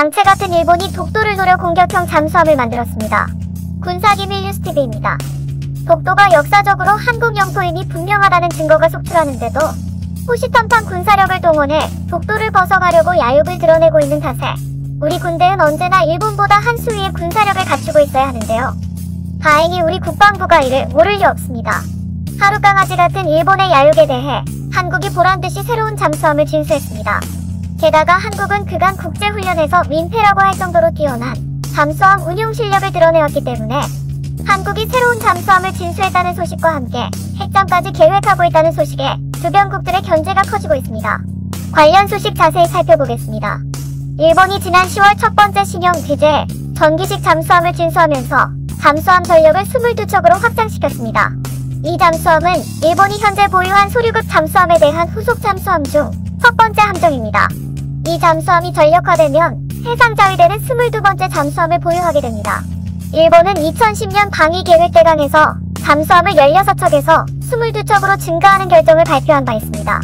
양채 같은 일본이 독도를 노려 공격형 잠수함을 만들었습니다. 군사기밀 뉴스TV입니다. 독도가 역사적으로 한국 영토임이 분명하다는 증거가 속출하는데도 호시탐탐 군사력을 동원해 독도를 벗어가려고 야욕을 드러내고 있는 탓에 우리 군대는 언제나 일본보다 한 수 위의 군사력을 갖추고 있어야 하는데요. 다행히 우리 국방부가 이를 모를 리 없습니다. 하룻강아지 같은 일본의 야욕에 대해 한국이 보란듯이 새로운 잠수함을 진수했습니다. 게다가 한국은 그간 국제훈련에서 민폐라고 할 정도로 뛰어난 잠수함 운용 실력을 드러내왔기 때문에 한국이 새로운 잠수함을 진수했다는 소식과 함께 핵잠까지 계획하고 있다는 소식에 주변국들의 견제가 커지고 있습니다. 관련 소식 자세히 살펴보겠습니다. 일본이 지난 10월 첫 번째 신형 디젤 전기식 잠수함을 진수하면서 잠수함 전력을 22척으로 확장시켰습니다. 이 잠수함은 일본이 현재 보유한 소류급 잠수함에 대한 후속 잠수함 중 첫 번째 함정입니다. 이 잠수함이 전력화되면 해상 자위대는 22번째 잠수함을 보유하게 됩니다. 일본은 2010년 방위계획대강에서 잠수함을 16척에서 22척으로 증가하는 결정을 발표한 바 있습니다.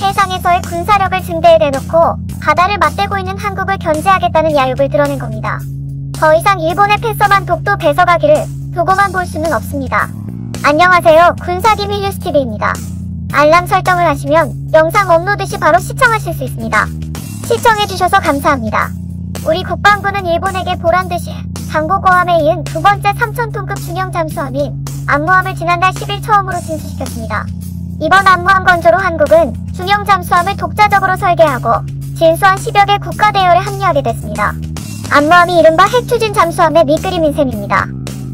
해상에서의 군사력을 증대에 대놓고 바다를 맞대고 있는 한국을 견제하겠다는 야욕을 드러낸 겁니다. 더 이상 일본의 패서만 독도 뺏어가기를 두고만 볼 수는 없습니다. 안녕하세요. 군사기밀 뉴스TV입니다. 알람 설정을 하시면 영상 업로드 시 바로 시청하실 수 있습니다. 시청해주셔서 감사합니다. 우리 국방부는 일본에게 보란듯이 장보고함에 이은 두 번째 3,000톤급 중형 잠수함인 안무함을 지난달 10일 처음으로 진수시켰습니다. 이번 안무함 건조로 한국은 중형 잠수함을 독자적으로 설계하고 진수한 10여 개 국가 대열에 합류하게 됐습니다. 안무함이 이른바 핵추진 잠수함의 밑그림인 셈입니다.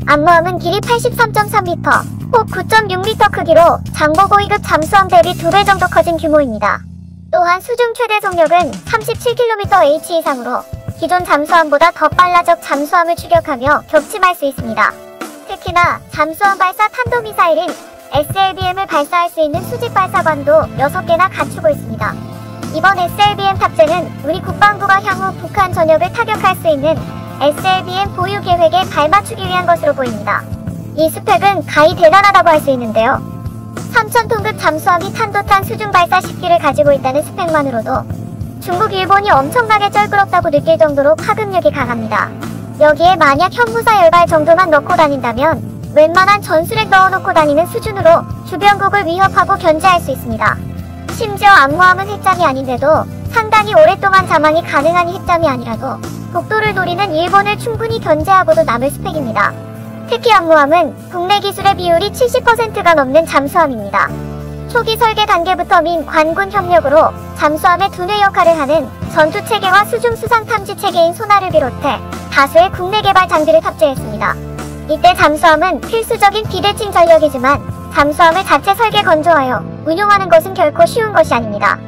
안무함은 길이 83.3m, 폭 9.6m 크기로 장보고이급 잠수함 대비 2배 정도 커진 규모입니다. 또한 수중 최대 속력은 37km/h 이상으로 기존 잠수함보다 더 빨라적 잠수함을 추격하며 격침할 수 있습니다. 특히나 잠수함 발사 탄도미사일인 SLBM을 발사할 수 있는 수직 발사관도 6개나 갖추고 있습니다. 이번 SLBM 탑재는 우리 국방부가 향후 북한 전역을 타격할 수 있는 SLBM 보유 계획에 발맞추기 위한 것으로 보입니다. 이 스펙은 가히 대단하다고 할 수 있는데요. 3,000톤급 잠수함이 탄도탄 수중 발사 10기를 가지고 있다는 스펙만으로도 중국, 일본이 엄청나게 쩔끄럽다고 느낄 정도로 파급력이 강합니다. 여기에 만약 현무사 10발 정도만 넣고 다닌다면 웬만한 전술핵 넣어놓고 다니는 수준으로 주변국을 위협하고 견제할 수 있습니다. 심지어 안무함은 핵잠이 아닌데도 상당히 오랫동안 잠항이 가능한 핵잠이 아니라도 독도를 노리는 일본을 충분히 견제하고도 남을 스펙입니다. 특히 안무함은 국내 기술의 비율이 70%가 넘는 잠수함입니다. 초기 설계 단계부터 민, 관군 협력으로 잠수함의 두뇌 역할을 하는 전투체계와 수중 수상 탐지 체계인 소나를 비롯해 다수의 국내 개발 장비를 탑재했습니다. 이때 잠수함은 필수적인 비대칭 전력이지만 잠수함을 자체 설계 건조하여 운용하는 것은 결코 쉬운 것이 아닙니다.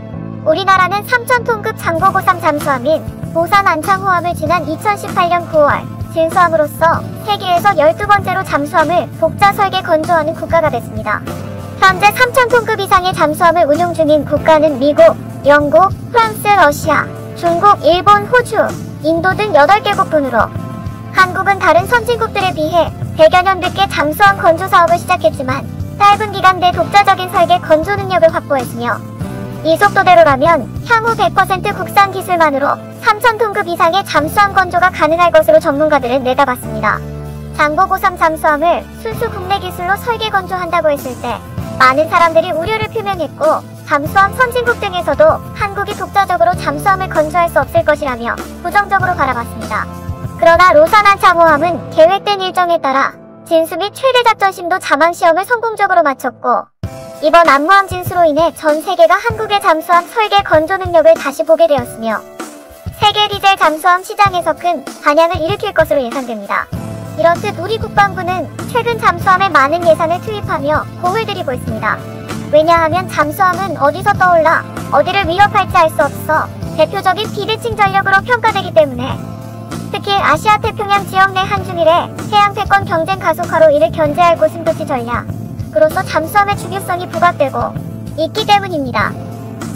우리나라는 3,000톤급 장보고3 잠수함인 보산 안창호함을 지난 2018년 9월 진수함으로써 세계에서 12번째로 잠수함을 독자 설계 건조하는 국가가 됐습니다. 현재 3,000톤급 이상의 잠수함을 운용 중인 국가는 미국, 영국, 프랑스, 러시아, 중국, 일본, 호주, 인도 등 8개국분으로 한국은 다른 선진국들에 비해 100여 년 늦게 잠수함 건조 사업을 시작했지만 짧은 기간 내 독자적인 설계 건조 능력을 확보했으며 이 속도대로라면 향후 100% 국산 기술만으로 3,000톤급 이상의 잠수함 건조가 가능할 것으로 전문가들은 내다봤습니다. 장보고3 잠수함을 순수 국내 기술로 설계 건조한다고 했을 때 많은 사람들이 우려를 표명했고 잠수함 선진국 등에서도 한국이 독자적으로 잠수함을 건조할 수 없을 것이라며 부정적으로 바라봤습니다. 그러나 로산 안창호함은 계획된 일정에 따라 진수 및 최대 작전심도 잠항시험을 성공적으로 마쳤고 이번 안무함 진수로 인해 전 세계가 한국의 잠수함 설계 건조 능력을 다시 보게 되었으며 세계 디젤 잠수함 시장에서 큰 반향을 일으킬 것으로 예상됩니다. 이렇듯 우리 국방부는 최근 잠수함에 많은 예산을 투입하며 공을 들이고 있습니다. 왜냐하면 잠수함은 어디서 떠올라 어디를 위협할지 알 수 없어 대표적인 비대칭 전력으로 평가되기 때문에 특히 아시아 태평양 지역 내 한중일의 해양 패권 경쟁 가속화로 이를 견제할 고슴도치 전략으로서 잠수함의 중요성이 부각되고 있기 때문입니다.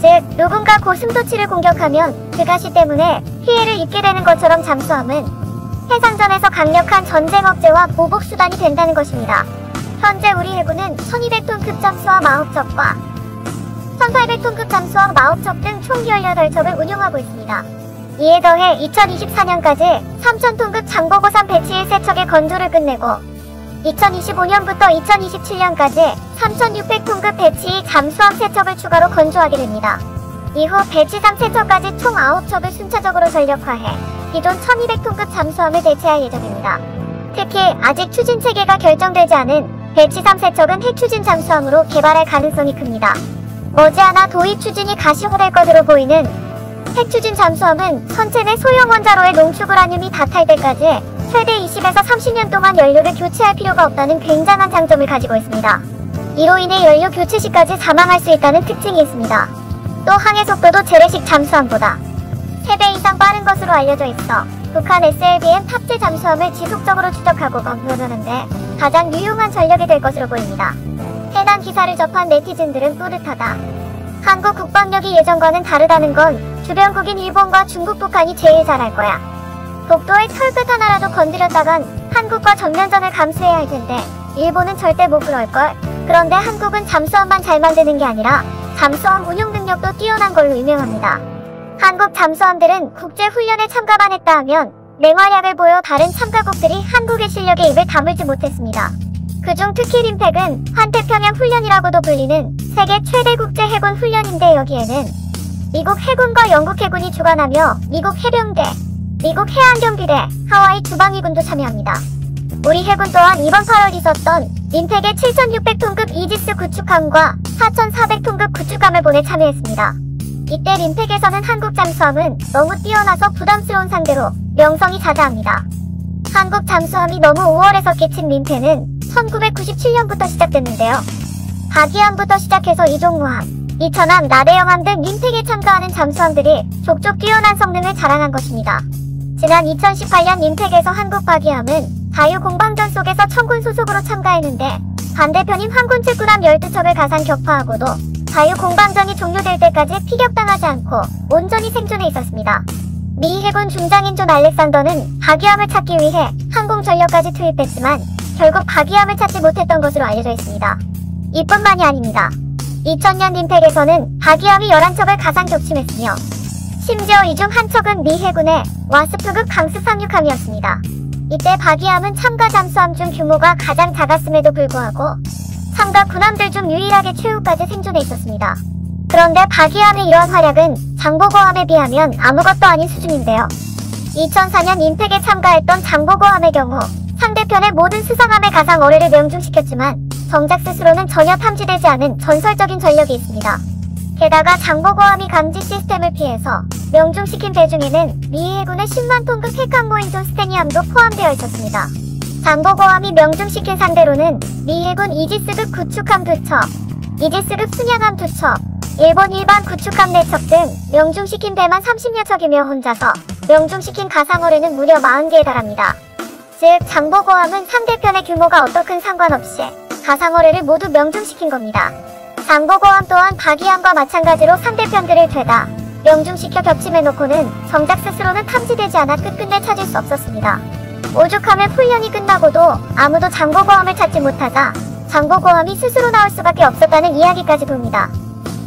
즉 누군가 고슴도치를 공격하면 그 가시 때문에 피해를 입게 되는 것처럼 잠수함은 해상전에서 강력한 전쟁 억제와 보복 수단이 된다는 것입니다. 현재 우리 해군은 1200톤급 잠수함 9척과 1800톤급 잠수함 9척 등 총 18척을 운용하고 있습니다. 이에 더해 2024년까지 3,000톤급 장보고3 배치 1세척의 건조를 끝내고 2025년부터 2027년까지 3,600톤급 배치 잠수함 세척을 추가로 건조하게 됩니다. 이후 배치 3 세척까지 총 9척을 순차적으로 전력화해 기존 1,200톤급 잠수함을 대체할 예정입니다. 특히 아직 추진 체계가 결정되지 않은 배치 3 세척은 핵추진 잠수함으로 개발할 가능성이 큽니다. 머지않아 도입 추진이 가시화될 것으로 보이는 핵추진 잠수함은 선체 내 소형 원자로의 농축 우라늄이 다 탈 때까지 최대 20에서 30년 동안 연료를 교체할 필요가 없다는 굉장한 장점을 가지고 있습니다. 이로 인해 연료 교체 시까지 사망할 수 있다는 특징이 있습니다. 또 항해 속도도 재래식 잠수함보다 3배 이상 빠른 것으로 알려져 있어 북한 SLBM 탑재 잠수함을 지속적으로 추적하고 검토하는데 가장 유용한 전력이 될 것으로 보입니다. 해당 기사를 접한 네티즌들은 뿌듯하다. 한국 국방력이 예전과는 다르다는 건 주변국인 일본과 중국, 북한이 제일 잘할 거야. 독도의 털끝 하나라도 건드렸다간 한국과 전면전을 감수해야 할 텐데 일본은 절대 못 그럴걸. 그런데 한국은 잠수함만 잘 만드는 게 아니라 잠수함 운용 능력도 뛰어난 걸로 유명합니다. 한국 잠수함들은 국제훈련에 참가만 했다 하면 맹활약을 보여 다른 참가국들이 한국의 실력에 입을 다물지 못했습니다. 그중 특히 림팩은 환태평양 훈련이라고도 불리는 세계 최대 국제 해군 훈련인데 여기에는 미국 해군과 영국 해군이 주관하며 미국 해병대, 미국 해안경비대, 하와이 주방위군도 참여합니다. 우리 해군 또한 이번 8월 있었던 림팩의 7,600톤급 이지스 구축함과 4,400톤급 구축함을 보내 참여했습니다. 이때 림팩에서는 한국 잠수함은 너무 뛰어나서 부담스러운 상대로 명성이 자자합니다. 한국 잠수함이 너무 우월해서 끼친 민폐는 1997년부터 시작됐는데요. 박이함부터 시작해서 이종무함, 이천함, 나대영함 등 민폐에 참가하는 잠수함들이 족족 뛰어난 성능을 자랑한 것입니다. 지난 2018년 민폐에서 한국 박이함은 자유공방전 속에서 청군 소속으로 참가했는데 반대편인 황군 측군함 12척을 가상 격파하고도 자유공방전이 종료될 때까지 피격당하지 않고 온전히 생존해 있었습니다. 미 해군 중장인 존 알렉산더는 박이함을 찾기 위해 항공전력까지 투입했지만 결국 박이함을 찾지 못했던 것으로 알려져 있습니다. 이뿐만이 아닙니다. 2000년 림팩에서는 박이함이 11척을 가상 격침했으며 심지어 이 중 한 척은 미 해군의 와스프급 강습 상륙함이었습니다. 이때 박이함은 참가 잠수함 중 규모가 가장 작았음에도 불구하고 참가 군함들 중 유일하게 최후까지 생존해 있었습니다. 그런데 박이함의 이러한 활약은 장보고함에 비하면 아무것도 아닌 수준인데요. 2004년 임팩에 참가했던 장보고함의 경우 상대편의 모든 수상함의 가상 어뢰를 명중시켰지만 정작 스스로는 전혀 탐지되지 않은 전설적인 전력이 있습니다. 게다가 장보고함이 감지 시스템을 피해서 명중시킨 배 중에는 미 해군의 10만 톤급 핵항모인 존 스테니함도 포함되어 있었습니다. 장보고함이 명중시킨 상대로는 미 해군 이지스급 구축함 2척, 이지스급 순양함 2척, 일본 일반 구축함 4척 등 명중시킨 배만 30여 척이며 혼자서 명중시킨 가상어뢰는 무려 40개에 달합니다. 즉 장보고함은 상대편의 규모가 어떻든 상관없이 가상어뢰를 모두 명중시킨 겁니다. 장보고함 또한 박이함과 마찬가지로 상대편들을 죄다 명중시켜 격침해놓고는 정작 스스로는 탐지되지 않아 끝끝내 찾을 수 없었습니다. 오죽하면 훈련이 끝나고도 아무도 장보고함을 찾지 못하자 장보고함이 스스로 나올 수밖에 없었다는 이야기까지 돕니다.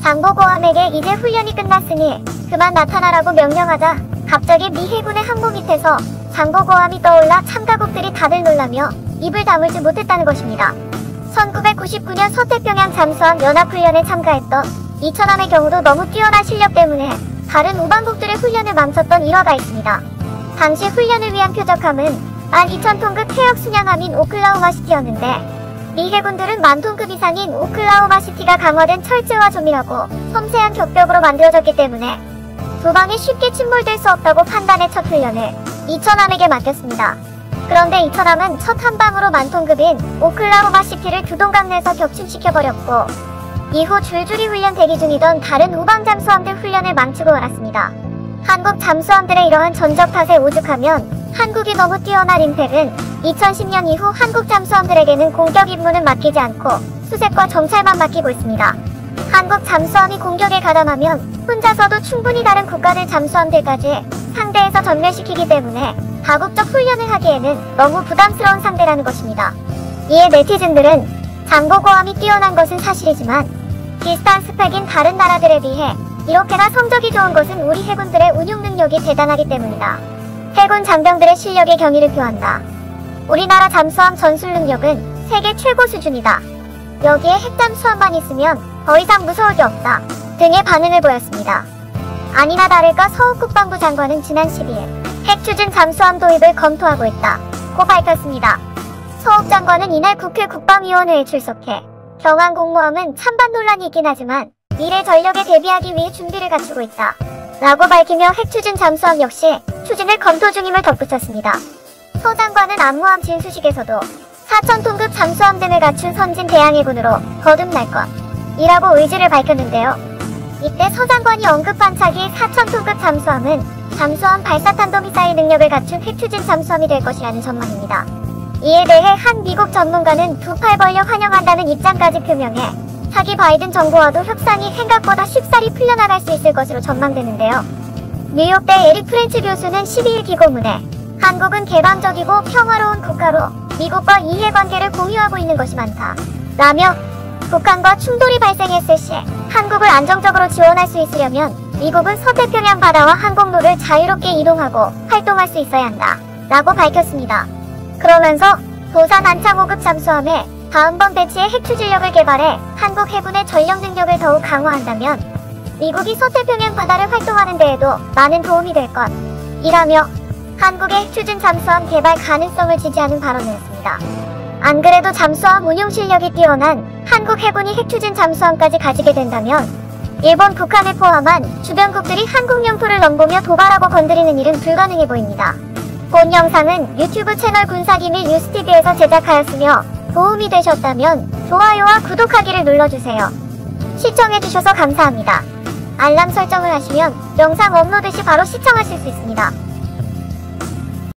장보고함에게 이제 훈련이 끝났으니 그만 나타나라고 명령하자 갑자기 미 해군의 항모 밑에서 장보고함이 떠올라 참가국들이 다들 놀라며 입을 다물지 못했다는 것입니다. 1999년 서태평양 잠수함 연합훈련에 참가했던 이천함의 경우도 너무 뛰어난 실력 때문에 다른 우방국들의 훈련을 망쳤던 일화가 있습니다. 당시 훈련을 위한 표적함은 12,000톤급 해역 순양함인 오클라호마시티였는데 미 해군들은 10,000톤급 이상인 오클라호마시티가 강화된 철제와 조밀하고 섬세한 격벽으로 만들어졌기 때문에 두 방에 쉽게 침몰될 수 없다고 판단해 첫 훈련을 이천함에게 맡겼습니다. 그런데 이천함은 첫 한방으로 10,000톤급인 오클라호마시티를 두 동강 내서 격침시켜버렸고 이후 줄줄이 훈련 대기 중이던 다른 우방 잠수함들 훈련을 망치고 말았습니다. 한국 잠수함들의 이러한 전적 탓에 오죽하면 한국이 너무 뛰어난 임팩은 2010년 이후 한국 잠수함들에게는 공격 임무는 맡기지 않고 수색과 정찰만 맡기고 있습니다. 한국 잠수함이 공격에 가담하면 혼자서도 충분히 다른 국가들 잠수함들까지 상대에서 전멸시키기 때문에 다국적 훈련을 하기에는 너무 부담스러운 상대라는 것입니다. 이에 네티즌들은 장보고함이 뛰어난 것은 사실이지만 비슷한 스펙인 다른 나라들에 비해 이렇게나 성적이 좋은 것은 우리 해군들의 운용 능력이 대단하기 때문이다. 해군 장병들의 실력의 경의를 표한다. 우리나라 잠수함 전술 능력은 세계 최고 수준이다. 여기에 핵잠수함만 있으면 더 이상 무서울 게 없다 등의 반응을 보였습니다. 아니나 다를까 서욱 국방부 장관은 지난 12일 핵추진 잠수함 도입을 검토하고 있다고 밝혔습니다. 서욱 장관은 이날 국회 국방위원회에 출석해 경항 공모함은 찬반 논란이 있긴 하지만 미래 전력에 대비하기 위해 준비를 갖추고 있다 라고 밝히며 핵추진 잠수함 역시 추진을 검토 중임을 덧붙였습니다. 서 장관은 암무함 진수식에서도 4,000톤급 잠수함 등을 갖춘 선진 대항해군으로 거듭날 것이라고 의지를 밝혔는데요. 이때 서 장관이 언급한 차기 4,000톤급 잠수함은 잠수함 발사탄도미사일 능력을 갖춘 핵추진 잠수함이 될 것이라는 전망입니다. 이에 대해 한 미국 전문가는 두 팔 벌려 환영한다는 입장까지 표명해 차기 바이든 정부와도 협상이 생각보다 쉽사리 풀려나갈 수 있을 것으로 전망되는데요. 뉴욕대 에릭 프렌치 교수는 12일 기고문에 한국은 개방적이고 평화로운 국가로 미국과 이해관계를 공유하고 있는 것이 많다 라며 북한과 충돌이 발생했을 시 한국을 안정적으로 지원할 수 있으려면 미국은 서태평양 바다와 항공로를 자유롭게 이동하고 활동할 수 있어야 한다 라고 밝혔습니다. 그러면서 도산 안창 5급 잠수함에 다음번 배치의 핵추진력을 개발해 한국 해군의 전력 능력을 더욱 강화한다면 미국이 서태평양 바다를 활동하는 데에도 많은 도움이 될 것이라며 한국의 핵추진 잠수함 개발 가능성을 지지하는 발언을 했습니다. 안 그래도 잠수함 운용 실력이 뛰어난 한국 해군이 핵추진 잠수함까지 가지게 된다면 일본, 북한을 포함한 주변국들이 한국 영토를 넘보며 도발하고 건드리는 일은 불가능해 보입니다. 본 영상은 유튜브 채널 군사기밀 뉴스TV에서 제작하였으며 도움이 되셨다면 좋아요와 구독하기를 눌러주세요. 시청해주셔서 감사합니다. 알람 설정을 하시면 영상 업로드 시 바로 시청하실 수 있습니다.